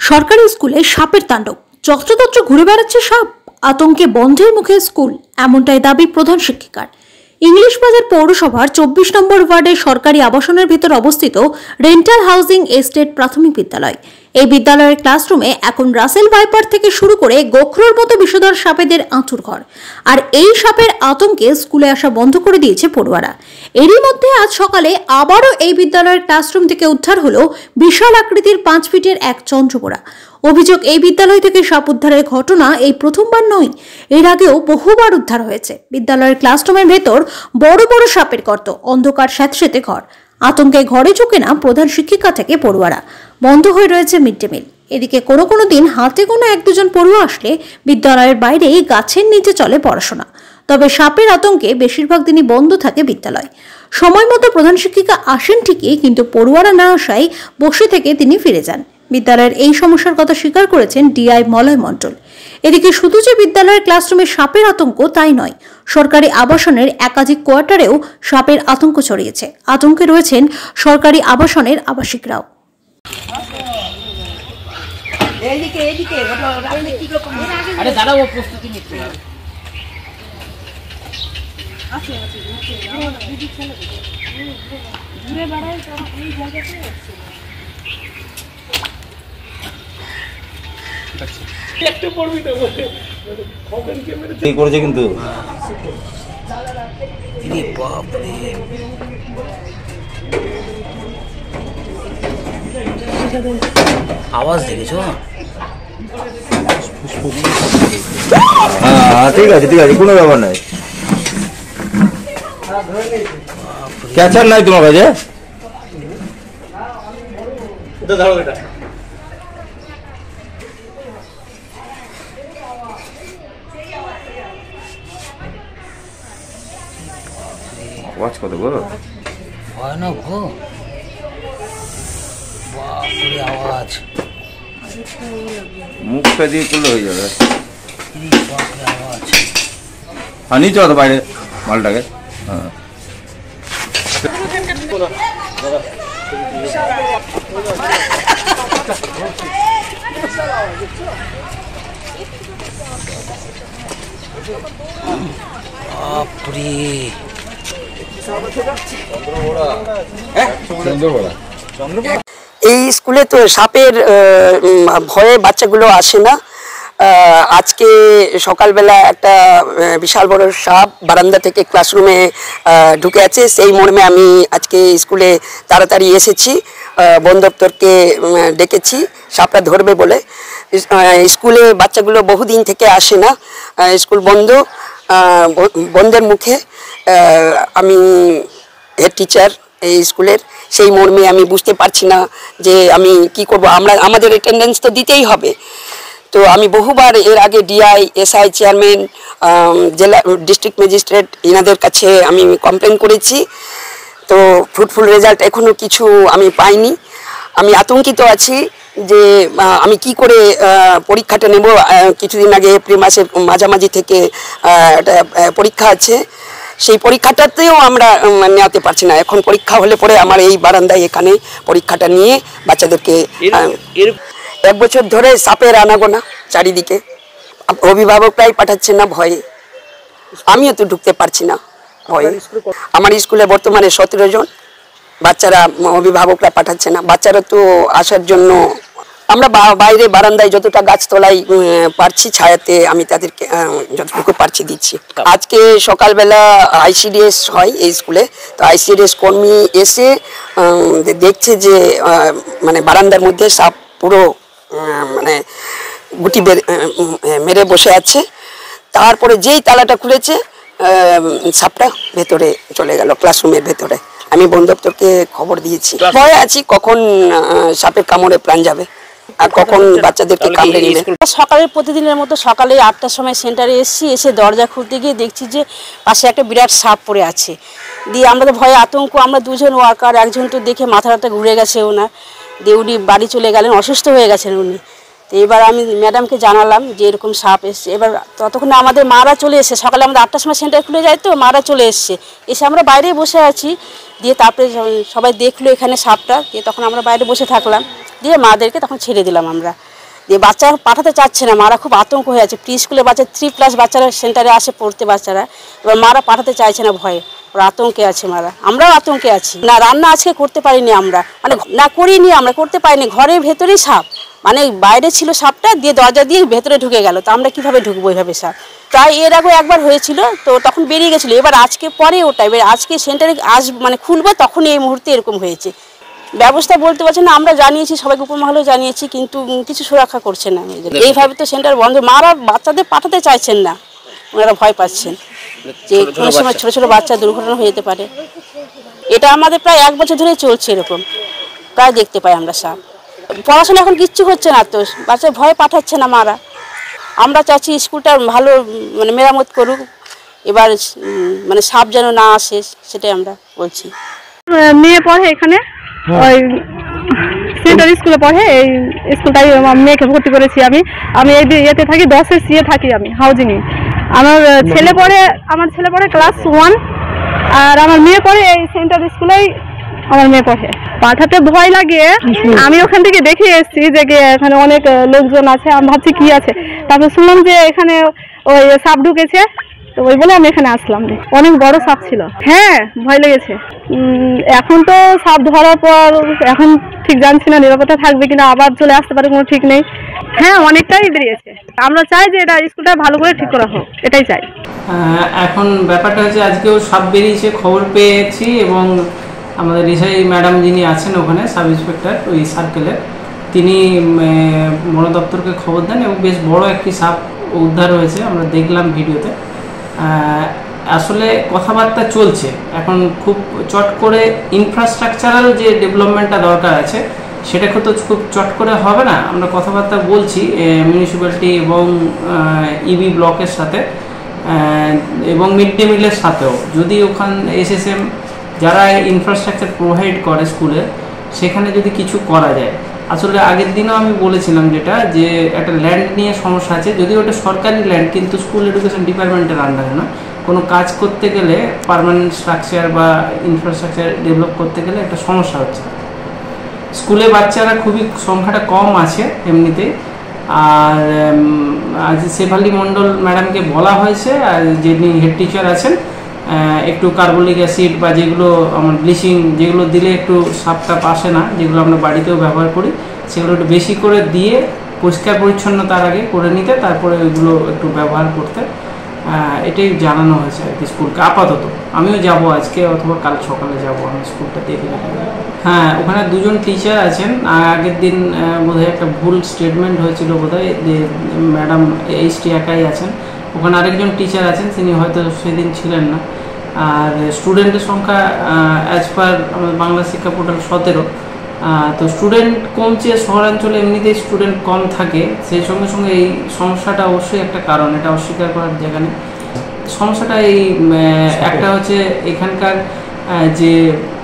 সরকারি স্কুলে সাপের তাণ্ডব, যত্রতত্র ঘুরে বেড়াচ্ছে সাপ, আতঙ্কে বন্ধের মুখে স্কুল, এমনটাই দাবি প্রধান শিক্ষিকার। ইংলিশ বাজার পৌরসভার 24 নম্বর ওয়ার্ডের সরকারি আবাসনের ভিতর অবস্থিত রেন্টাল হাউজিং এস্টেট প্রাথমিক বিদ্যালয়। এই বিদ্যালয়ের ক্লাসরুমে এখন রাসেল ভাইপার থেকে শুরু করে গোখরোর মতো বিষধর সাপেদের আঁতুর ঘর। আর এই সাপের আতঙ্কে স্কুলে আসা বন্ধ করে দিয়েছে পড়ুয়ারা। এরই মধ্যে আজ সকালে আবারও এই বিদ্যালয়ের ক্লাসরুম থেকে উদ্ধার হলো বিশাল আকৃতির 5 ফিটের এক চন্দ্রবোড়া। অভিযোগ, এই বিদ্যালয় থেকে সাপ উদ্ধারের ঘটনা এই প্রথমবার নয়, এর আগেও বহুবার উদ্ধার হয়েছে। বিদ্যালয়ের ক্লাসরুমের ভেতর বড় বড় সাপের গর্ত, অন্ধকার স্যাঁতসেঁতে ঘর। আতঙ্কে ঘরে ঢোকে না প্রধান শিক্ষিকা থেকে পড়ুয়ারা। বন্ধ হয়ে রয়েছে মিড ডে মিল। এদিকে কোনো দিন হাতে কোনো 1-2 পড়ুয়া আসলে বিদ্যালয়ের বাইরে গাছের নিচে চলে পড়াশোনা। তবে সাপের আতঙ্কে বেশিরভাগ দিনই বন্ধ থাকে বিদ্যালয়। সময় মতো প্রধান শিক্ষিকা আসেন ঠিকই, কিন্তু পড়ুয়ারা না আসায় বসে থেকে তিনি ফিরে যান। বিদ্যালয়ের এই সমস্যার কথা স্বীকার করেছেন ডিআই মলয় মণ্ডল। এদিকে শুধু যে বিদ্যালয়ের ক্লাসরুমে সাপের আতঙ্ক তাই নয়, সরকারি আবাসনের একাধিক কোয়ার্টারেও সাপের আতঙ্ক ছড়িয়েছে। আতঙ্কে রয়েছেন সরকারি আবাসনের আবাসিকরাও। করেছে কিন্তু আওয়াজ দেখেছো? হ্যাঁ ঠিক আছে কোনো ব্যাপার নাই। ক্যাচার নাই তোমার কাছে? আওয়াজ কত গো? ভয়ানক গো, বাপরে আওয়াজ। মুখটা দিয়ে করলে হয়ে যাবে। বাপরে আওয়াজ। হ্যাঁ নিচে তো বাইরে মালটাকে। হ্যাঁ বাপরে এই স্কুলে তো সাপের ভয়ে বাচ্চাগুলো আসে না। আজকে সকালবেলা একটা বিশাল বড় সাপ বারান্দা থেকে ক্লাসরুমে ঢুকে আছে। সেই মর্মে আমি আজকে স্কুলে তাড়াতাড়ি এসেছি, বন দপ্তরকে ডেকেছি সাপটা ধরবে বলে। স্কুলে বাচ্চাগুলো বহুদিন থেকে আসে না, স্কুল বন্ধের মুখে। আমি হেড টিচার এই স্কুলের, সেই মর্মে আমি বুঝতে পারছি না যে আমি কি করব। আমাদের অ্যাটেন্ডেন্স তো দিতেই হবে। তো আমি বহুবার এর আগে ডিআই, এসআই, চেয়ারম্যান, জেলা ডিস্ট্রিক্ট ম্যাজিস্ট্রেট এনাদের কাছে আমি কমপ্লেন করেছি। তো ফ্রুটফুল রেজাল্ট এখনও কিছু আমি পাইনি। আমি আতঙ্কিত আছি যে আমি কি করে পরীক্ষাটা নেব। কিছুদিন আগে এপ্রিল মাসের মাঝামাঝি থেকে একটা পরীক্ষা আছে, সেই পরীক্ষাটাতেও আমরা নেওয়াতে পারছি না। এখন পরীক্ষা হলে পরে আমার এই বারান্দায় এখানে পরীক্ষাটা নিয়ে বাচ্চাদেরকে 1 বছর ধরে সাপের আনাগোনা চারিদিকে, অভিভাবকরাই পাঠাচ্ছে না ভয়ে। আমিও তো ঢুকতে পারছি না ভয়ে। আমার স্কুলে বর্তমানে 17 জন বাচ্চারা, অভিভাবকরা পাঠাচ্ছে না। বাচ্চারা তো আসার জন্য আমরা বাইরে বারান্দায় যতটা গাছতলায় পারছি ছায়াতে আমি তাদেরকে যতটুকু পারছি দিচ্ছি। আজকে সকালবেলা আইসিডিএস হয় এই স্কুলে, তো আইসিডিএস কর্মী এসে দেখছে যে মানে বারান্দার মধ্যে সাপ পুরো মানে গুটি মেরে বসে আছে। তারপরে যেই তালাটা খুলেছে সাপটা ভেতরে চলে গেল, ক্লাসরুমের ভেতরে। আমি বন দপ্তরকে খবর দিয়েছি। ভয়ে আছি কখন সাপের কামড়ে প্রাণ যাবে আর কখন বাচ্চাদেরকে কামড়ে নেবে। সকালে প্রতিদিনের মতো সকালে 8টার সময় সেন্টারে এসে দরজা খুলতে গিয়ে দেখছি যে পাশে একটা বিরাট সাপ পড়ে আছে। দিয়ে আমরা তো ভয়ে আতঙ্ক, আমরা 2 জন ওয়ার্কার, একজন তো দেখে মাথাটা ঘুরে গেছে ওনার, দিয়ে উনি বাড়ি চলে গেলেন, অসুস্থ হয়ে গেছেন উনি। তো এবার আমি ম্যাডামকে জানালাম যে এরকম সাপ এসছে। এবার ততক্ষণে আমাদের মারা চলে এসছে, সকালে আমাদের 8টার সময় সেন্টার খুলে যায়, তো মারা চলে এসছে। এসে আমরা বাইরে বসে আছি, দিয়ে তারপরে সবাই দেখলো এখানে সাপটা, দিয়ে তখন আমরা বাইরে বসে থাকলাম, দিয়ে মাদেরকে তখন ছেড়ে দিলাম আমরা। যে বাচ্চা পাঠাতে চাচ্ছে না, মারা খুব আতঙ্ক হয়ে আছে। প্রি স্কুলে বাচ্চা 3+ বাচ্চারা সেন্টারে আসে পড়তে বাচ্চারা, এবার মারা পাঠাতে চাইছে না ভয়ে, ওরা আতঙ্কে আছে মারা। আমরাও আতঙ্কে আছি। না রান্না আজকে করতে পারিনি আমরা, মানে না করিনি আমরা, করতে পারিনি। ঘরের ভেতরেই সাপ, মানে বাইরে ছিল সাপটা, দিয়ে দরজা দিয়ে ভেতরে ঢুকে গেল। তো আমরা কীভাবে ঢুকবো এইভাবে সাপ? প্রায় এর আগে একবার হয়েছিল, তো তখন বেরিয়ে গেছিলো। এবার আজকে পরে ওটা, এবার আজকে সেন্টারে মানে খুলবো, তখনই এই মুহূর্তে এরকম হয়েছে। ব্যবস্থা বলতে পারছে না, আমরা জানিয়েছি সবাইকে, উপমহলেও জানিয়েছি, কিন্তু কিছু সুরক্ষা করছে না। এইভাবে তো সেন্টার বন্ধ, মারা বাচ্চাদের পাঠাতে চাইছেন না, ওনারা ভয় পাচ্ছেন যে কোনো সময় ছোটো ছোটো বাচ্চা দুর্ঘটনা হয়ে যেতে পারে। এটা আমাদের প্রায় 1 বছর ধরে চলছে এরকম, প্রায় দেখতে পাই আমরা সাপ। পড়াশোনা এখন কিচ্ছু হচ্ছে না, তো বাচ্চা ভয় পাঠাচ্ছে না মারা। আমরা চাচ্ছি স্কুলটা ভালো মানে মেরামত করুক, এবার মানে সাপ যেন না আসে, সেটাই আমরা বলছি। মেয়ে পড়ে এখানে, ওই সেন্টার স্কুলে পড়ে। এই স্কুলটাই মেয়েকে ভর্তি করেছি আমি। এই ইয়েতে থাকি, 10 সিয়ে থাকি আমি, হাউজিংয়ে। আমার ছেলে পড়ে ক্লাস 1, আর আমার মেয়ে পড়ে এই সেন্টার স্কুলেই। আমার মেয়ে পড়ে, পাঠাতে ভয় লাগে। আমি ওখান থেকে দেখে এসেছি যে এখানে অনেক লোকজন আছে, আমি ভাবছি কি আছে, তারপর শুনলাম যে এখানে ওই সাপ ঢুকেছে, তো ওই বলে আমি এখানে আসলাম। অনেক বড় সাপ ছিল, হ্যাঁ ভয় লেগেছে। এখন তো সাপ ধরার পর এখন ঠিক জানছি না নিরাপত্তা থাকবে কিনা, আবার চলে আসতে পারে, কোনো ঠিক নেই। হ্যাঁ অনেকটাই বেরিয়েছে। আমরা চাই যে এটা স্কুলটা ভালো করে ঠিক করা হোক, এটাই চাই। এখন ব্যাপারটা হচ্ছে আজকেও সাপ বেরিয়েছে, খবর পেয়েছি, এবং আমাদের রিসাই ম্যাডাম যিনি আছেন ওখানে সাব ইন্সপেক্টর ওই সার্কেলের, তিনি বন দপ্তরকে খবর দেন এবং বেশ বড় একটি সাপ উদ্ধার হয়েছে, আমরা দেখলাম ভিডিওতে। আসলে কথাবার্তা চলছে এখন, খুব চট করে ইনফ্রাস্ট্রাকচারাল যে ডেভেলপমেন্টটা দরকার আছে সেটা তো খুব চট করে হবে না। আমরা কথাবার্তা বলছি মিউনিসিপ্যালিটি এবং ইবি ব্লকের সাথে এবং মিড ডে মিলের সাথেও, যদি ওখান SSM যারা ইনফ্রাস্ট্রাকচার প্রোভাইড করে স্কুলে, সেখানে যদি কিছু করা যায়। আসলে আগের দিনও আমি বলেছিলাম যেটা, যে একটা ল্যান্ড নিয়ে সমস্যা আছে, যদিও ওটা সরকারি ল্যান্ড, কিন্তু স্কুল এডুকেশন ডিপার্টমেন্টের আন্ডারে না। কোনো কাজ করতে গেলে পার্মানেন্ট স্ট্রাকচার বা ইনফ্রাস্ট্রাকচার ডেভেলপ করতে গেলে একটা সমস্যা হচ্ছে। স্কুলে বাচ্চারা খুবই সংখ্যাটা কম আছে এমনিতেই, আর আজ শেফালি মণ্ডল ম্যাডামকে বলা হয়েছে, আর যিনি হেড টিচার আছেন, একটু কার্বলিক অ্যাসিড বা যেগুলো আমার ব্লিচিং, যেগুলো দিলে একটু সাপটা আসে না, যেগুলো আমরা বাড়িতেও ব্যবহার করি, সেগুলো একটু বেশি করে দিয়ে পরিষ্কার পরিচ্ছন্ন তার আগে করে নিতে, তারপরে ওইগুলো একটু ব্যবহার করতে, এটাই জানানো হয়েছে আর কি স্কুলকে আপাতত। আমিও যাব আজকে অথবা কাল সকালে যাব, আমি স্কুলটা দেখে নেব। হ্যাঁ, ওখানে 2জন টিচার আছেন। আগের দিন বোধহয় একটা ভুল স্টেটমেন্ট হয়েছিল বোধহয়, যে ম্যাডাম HT একাই আছেন, ওখানে আরেকজন টিচার আছেন, তিনি হয়তো সেদিন ছিলেন না। আর স্টুডেন্টের সংখ্যা অ্যাজ পার আমাদের বাংলা শিক্ষা পোর্টাল 17। তো স্টুডেন্ট কমছে, শহরাঞ্চলে এমনিতেই স্টুডেন্ট কম থাকে, সেই সঙ্গে সঙ্গে এই সমস্যাটা অবশ্যই একটা কারণ, এটা অস্বীকার করার জায়গা নেই। সমস্যাটা এই একটা হচ্ছে এখানকার যে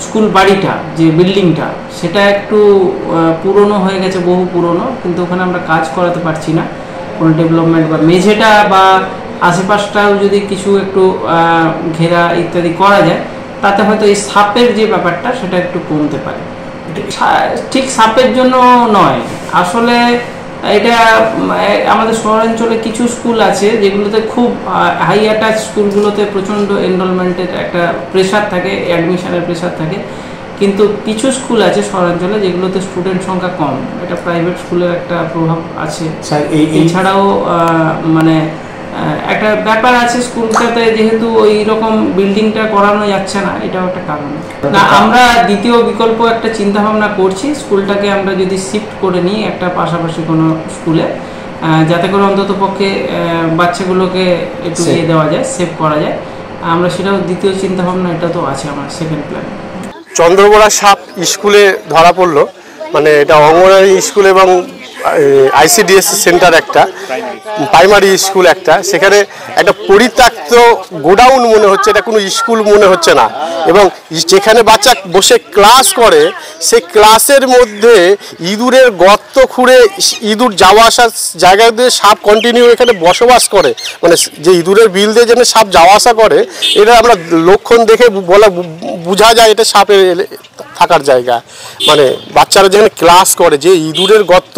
স্কুল বাড়িটা, যে বিল্ডিংটা, সেটা একটু পুরনো হয়ে গেছে, বহু পুরনো, কিন্তু ওখানে আমরা কাজ করাতে পারছি না কোনো ডেভেলপমেন্ট, বা মেঝেটা বা আশেপাশটাও যদি কিছু একটু ঘেরা ইত্যাদি করা যায়, তাতে হয়তো এই সাপের যে ব্যাপারটা সেটা একটু কমতে পারে। ঠিক সাপের জন্য নয়, আসলে এটা আমাদের শহরাঞ্চলে কিছু স্কুল আছে যেগুলোতে খুব হাই অ্যাটাচ, স্কুলগুলোতে প্রচণ্ড এনরোলমেন্টের একটা প্রেশার থাকে, অ্যাডমিশনের প্রেশার থাকে, কিন্তু কিছু স্কুল আছে শহরাঞ্চলে যেগুলোতে স্টুডেন্ট সংখ্যা কম, এটা প্রাইভেট স্কুলের একটা প্রভাব আছে। এছাড়াও মানে একটা ব্যাপার আছে, স্কুলটাতে যেহেতু ওই রকম বিল্ডিংটা করানো যাচ্ছে না, এটাও একটা কারণ। না, আমরা দ্বিতীয় বিকল্প একটা চিন্তা ভাবনা করছি, স্কুলটাকে আমরা যদি শিফট করে নিই একটা পাশাপাশি কোনো স্কুলে, যাতে করে অন্তত পক্ষে বাচ্চাগুলোকে একটু ইয়ে দেওয়া যায়, সেভ করা যায়, আমরা সেটাও দ্বিতীয় চিন্তা ভাবনা, এটা তো আছে আমার সেকেন্ড প্ল্যান। চন্দ্রবোড়া সাপ স্কুলে ধরা পড়লো, মানে এটা অঙ্গনওয়াড়ি স্কুল এবং ICDS সেন্টার একটা, প্রাইমারি স্কুল একটা, সেখানে একটা পরিত্যক্ত গোডাউন মনে হচ্ছে, এটা কোনো স্কুল মনে হচ্ছে না। এবং যেখানে বাচ্চা বসে ক্লাস করে সেই ক্লাসের মধ্যে ইঁদুরের গর্ত খুঁড়ে ইঁদুর যাওয়া আসার জায়গা দিয়ে সাপ কন্টিনিউ এখানে বসবাস করে, মানে যে ইঁদুরের বিল দিয়ে যেন সাপ যাওয়া আসা করে, এটা আমরা লক্ষণ দেখে বোঝা যায় এটা সাপের থাকার জায়গা। মানে বাচ্চারা যেখানে ক্লাস করে যে ইঁদুরের গর্ত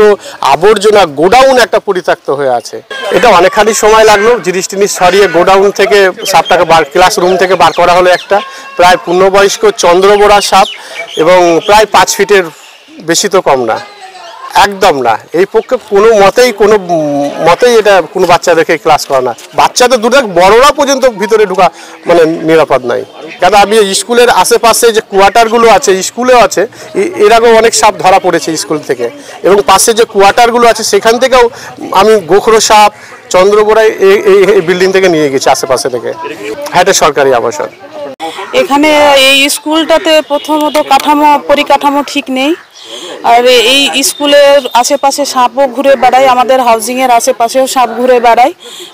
আবর্জনা গোডাউন একটা পরিত্যক্ত হয়ে আছে। এটা অনেকখানি সময় লাগলো, জিনিস টিনিস সরিয়ে গোডাউন থেকে সাপটাকে ক্লাসরুম থেকে বার করা হলো। একটা প্রায় পূর্ণবয়স্ক চন্দ্রবোড়া সাপ এবং প্রায় 5 ফিটের বেশি তো কম না, একদম না। এই পক্ষে কোনো মতেই এটা কোনো বাচ্চাদেরকে ক্লাস করা না। বাচ্চাদের দূরে বড়রা পর্যন্ত ভিতরে ঢোকা মানে নিরাপদ নাই। কেন আমি স্কুলের আশেপাশে যে কোয়ার্টারগুলো আছে, স্কুলেও আছে, এর আগেও অনেক সাপ ধরা পড়েছে স্কুল থেকে, এবং পাশে যে কোয়ার্টারগুলো আছে সেখান থেকেও আমি গোখরো সাপ চন্দ্রবোড়ায় এই বিল্ডিং থেকে নিয়ে গেছি আশেপাশে থেকে। হ্যাঁ, এটা সরকারি আবাসন। এখানে এই স্কুলটাতে প্রথমত পরিকাঠামো ঠিক নেই, আর এই স্কুলের আশেপাশে সাপও ঘুরে বেড়ায়, আমাদের হাউজিংয়ের আশেপাশেও সাপ ঘুরে বেড়ায়,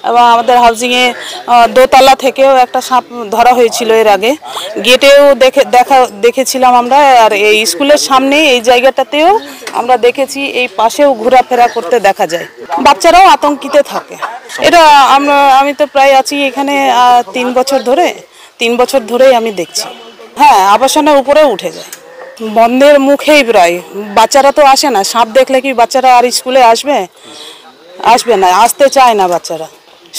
এবং আমাদের হাউজিংয়ে দোতলা থেকেও একটা সাপ ধরা হয়েছিল এর আগে, গেটেও দেখেছিলাম আমরা। আর এই স্কুলের সামনে এই জায়গাটাতেও আমরা দেখেছি, এই পাশেও ঘোরাফেরা করতে দেখা যায়। বাচ্চারাও আতঙ্কিত থাকে। এটা আমি তো প্রায় আছি এখানে 3 বছর ধরেই আমি দেখছি। হ্যাঁ, আবাসনের উপরে উঠে যায়, বন্ধের মুখেই প্রায়। বাচ্চারা তো আসে না, সাপ দেখলে কি বাচ্চারা আর স্কুলে আসবে না, আসতে চায় না বাচ্চারা।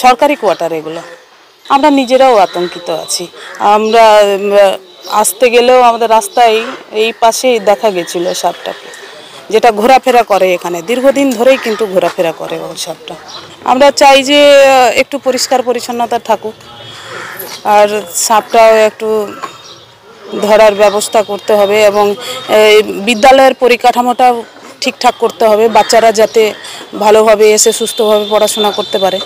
সরকারি কোয়ার্টার এগুলো, আমরা নিজেরাও আতঙ্কিত আছি। আমরা আসতে গেলেও আমাদের রাস্তায় এই পাশেই দেখা গেছিল সাপটাকে, যেটা ঘোরাফেরা করে এখানে দীর্ঘদিন ধরেই কিন্তু ঘোরাফেরা করে ওই সাপটা। আমরা চাই যে একটু পরিষ্কার পরিচ্ছন্নতা থাকুক, আর সাপটাও একটু ধরার ব্যবস্থা করতে হবে, এবং বিদ্যালয়ের পরিকাঠামোটাও ঠিকঠাক করতে হবে, বাচ্চারা যাতে ভালোভাবে এসে সুস্থভাবে পড়াশোনা করতে পারে।